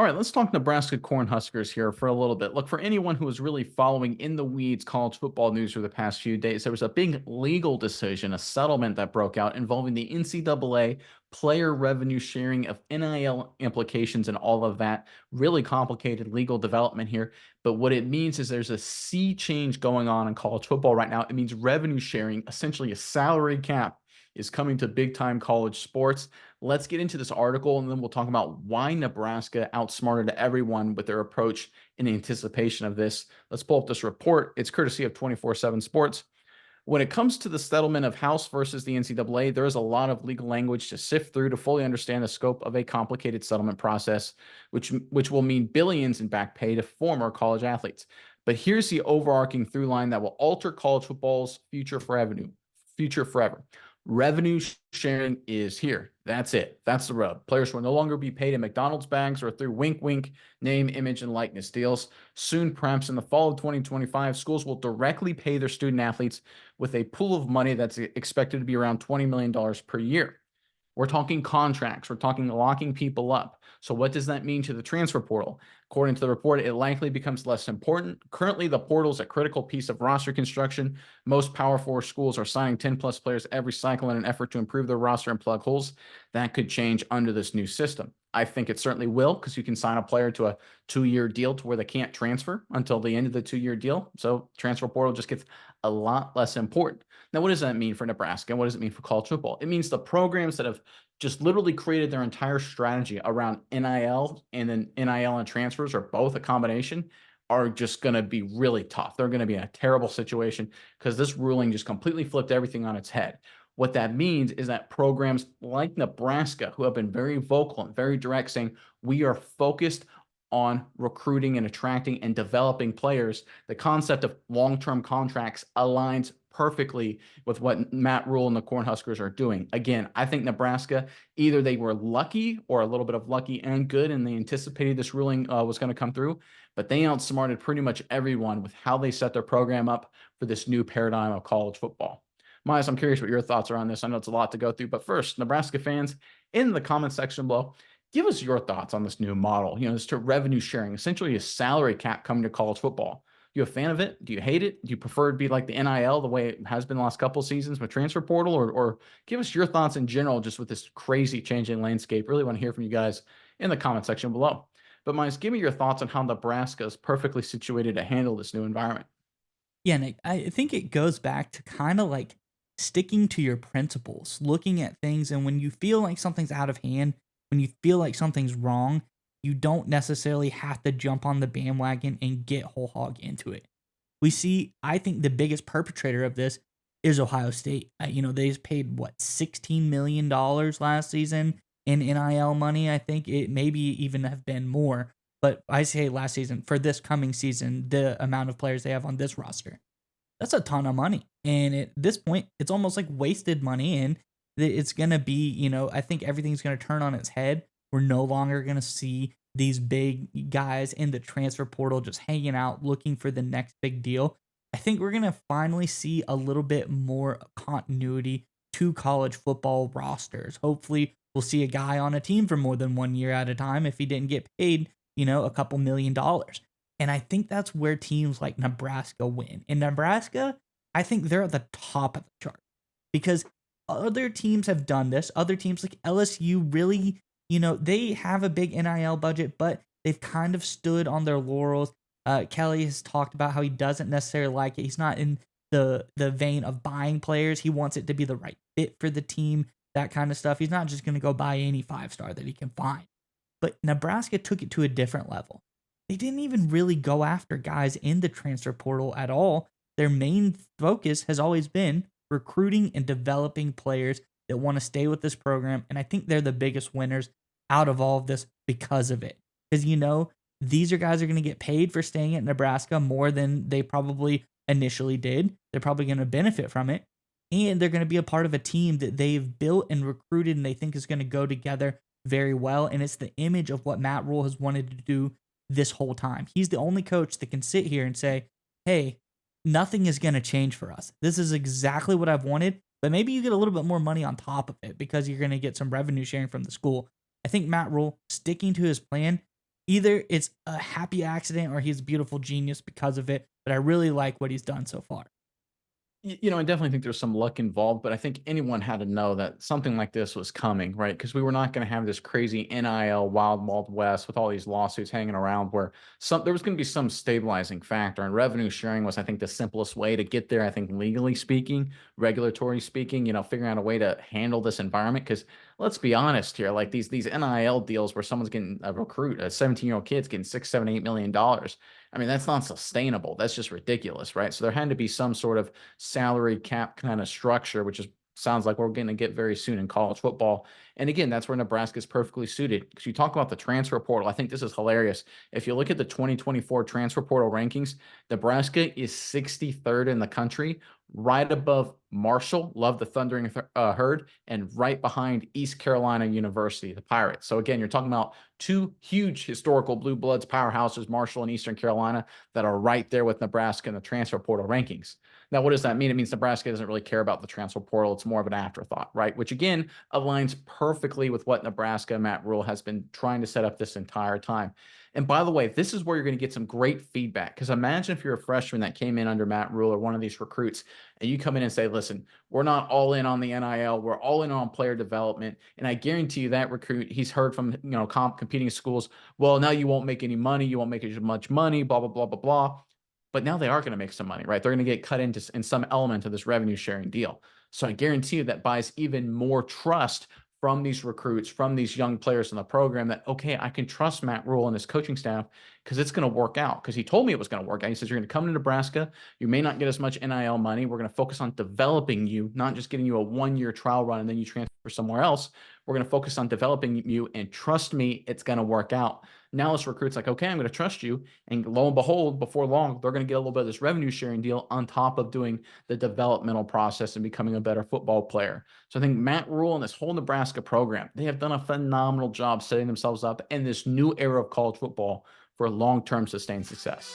All right, let's talk Nebraska Cornhuskers here for a little bit. Look, for anyone who is really following in the weeds college football news for the past few days, there was a big legal decision, a settlement that broke out involving the NCAA player revenue sharing of NIL implications and all of that. Really complicated legal development here. But what it means is there's a sea change going on in college football right now. It means revenue sharing, essentially a salary cap, is coming to big time college sports. Let's get into this article and then we'll talk about why Nebraska outsmarted everyone with their approach in anticipation of this. Let's pull up this report. It's courtesy of 24/7 Sports. When it comes to the settlement of House versus the NCAA, there is a lot of legal language to sift through to fully understand the scope of a complicated settlement process, which will mean billions in back pay to former college athletes. But here's the overarching through line that will alter college football's future forever. Revenue sharing is here. That's it. That's the rub. Players will no longer be paid in McDonald's bags or through wink, wink, name, image, and likeness deals. Soon, perhaps in the fall of 2025, schools will directly pay their student athletes with a pool of money that's expected to be around $20 million per year. We're talking contracts. We're talking locking people up. So what does that mean to the transfer portal? According to the report, it likely becomes less important. Currently, the portal is a critical piece of roster construction. Most Power Four schools are signing 10-plus players every cycle in an effort to improve their roster and plug holes. That could change under this new system. I think it certainly will, because you can sign a player to a 2-year deal to where they can't transfer until the end of the 2-year deal. So transfer portal just gets a lot less important. Now, what does that mean for Nebraska? And what does it mean for college football? It means the programs that have just literally created their entire strategy around NIL and then NIL and transfers, or both a combination, are just going to be really tough. They're going to be in a terrible situation because this ruling just completely flipped everything on its head. What that means is that programs like Nebraska, who have been very vocal and very direct, saying we are focused on recruiting and attracting and developing players, the concept of long-term contracts aligns perfectly with what Matt Rhule and the Cornhuskers are doing. Again, I think Nebraska, either they were lucky or a little bit of lucky and good, and they anticipated this ruling was going to come through, but they outsmarted pretty much everyone with how they set their program up for this new paradigm of college football. Miles, I'm curious what your thoughts are on this. I know it's a lot to go through, but first, Nebraska fans, in the comment section below, give us your thoughts on this new model. This to revenue sharing, essentially a salary cap coming to college football. You a fan of it? Do you hate it? Do you prefer it to be like the NIL, the way it has been the last couple of seasons with transfer portal, or give us your thoughts in general, just with this crazy changing landscape? Really want to hear from you guys in the comment section below. But Miles, give me your thoughts on how Nebraska is perfectly situated to handle this new environment. Yeah, Nick, I think it goes back to kind of like sticking to your principles, looking at things, and when you feel like something's out of hand, when you feel like something's wrong, you don't necessarily have to jump on the bandwagon and get whole hog into it. We see, I think the biggest perpetrator of this is Ohio State. They just paid what $16 million last season in NIL money. I think it maybe even have been more, but I say last season for this coming season, the amount of players they have on this roster, that's a ton of money. And at this point, it's almost like wasted money. And it's going to be, I think everything's going to turn on its head. We're no longer going to see these big guys in the transfer portal just hanging out looking for the next big deal. I think we're going to finally see a little bit more continuity to college football rosters. Hopefully, we'll see a guy on a team for more than 1 year at a time if he didn't get paid, a couple $1 million. And I think that's where teams like Nebraska win. In Nebraska, I think they're at the top of the chart because other teams have done this. Other teams like LSU really, they have a big NIL budget, but they've kind of stood on their laurels. Kelly has talked about how he doesn't necessarily like it. He's not in the vein of buying players. He wants it to be the right fit for the team, that kind of stuff. He's not just going to go buy any 5-star that he can find. But Nebraska took it to a different level. They didn't even really go after guys in the transfer portal at all. Their main focus has always been recruiting and developing players that want to stay with this program. And I think they're the biggest winners out of all of this because of it. Because, these are guys who are going to get paid for staying at Nebraska more than they probably initially did. They're probably going to benefit from it. And they're going to be a part of a team that they've built and recruited and they think is going to go together very well. And it's the image of what Matt Rhule has wanted to do this whole time. He's the only coach that can sit here and say, hey, nothing is going to change for us. This is exactly what I've wanted, but maybe you get a little bit more money on top of it because you're going to get some revenue sharing from the school. I think Matt Rhule sticking to his plan either it's a happy accident or he's a beautiful genius because of it, but I really like what he's done so far. I definitely think there's some luck involved, but I think anyone had to know that something like this was coming, right? Because we were not going to have this crazy NIL wild west with all these lawsuits hanging around where there was going to be some stabilizing factor, and revenue sharing was, I think, the simplest way to get there. I think legally speaking, regulatory speaking, figuring out a way to handle this environment. Because let's be honest here, like these NIL deals where someone's getting a recruit, a 17-year-old kid's getting 6, 7, $8 million. I mean, that's not sustainable. That's just ridiculous, right? So there had to be some sort of salary cap kind of structure, which is sounds like we're going to get very soon in college football. And again, that's where Nebraska is perfectly suited. Because you talk about the transfer portal, I think this is hilarious. If you look at the 2024 transfer portal rankings, Nebraska is 63rd in the country, right above Marshall, love the Thundering Herd, and right behind East Carolina University, the Pirates. So again, you're talking about two huge historical blue bloods powerhouses, Marshall and Eastern Carolina, that are right there with Nebraska in the transfer portal rankings. Now, what does that mean? It means Nebraska doesn't really care about the transfer portal. It's more of an afterthought, right? Which again aligns perfectly with what Nebraska, Matt Rhule, has been trying to set up this entire time. And by the way, this is where you're going to get some great feedback. Because imagine if you're a freshman that came in under Matt Rhule or one of these recruits, and you come in and say, listen, we're not all in on the NIL, we're all in on player development. And I guarantee you that recruit, he's heard from competing schools, well, now you won't make any money, you won't make as much money, blah, blah, blah, blah, blah. But now they are going to make some money, right? They're going to get cut into in some element of this revenue sharing deal. So I guarantee you that buys even more trust from these recruits, from these young players in the program that, okay, I can trust Matt Rhule and his coaching staff because it's going to work out. Because he told me it was going to work out. He says, you're going to come to Nebraska. You may not get as much NIL money. We're going to focus on developing you, not just getting you a 1-year trial run and then you transfer somewhere else. We're going to focus on developing you, and trust me, it's going to work out. Now this recruit's like, okay, I'm going to trust you. And lo and behold, before long, they're going to get a little bit of this revenue sharing deal on top of doing the developmental process and becoming a better football player. So I think Matt Rhule and this whole Nebraska program, they have done a phenomenal job setting themselves up in this new era of college football for long-term sustained success.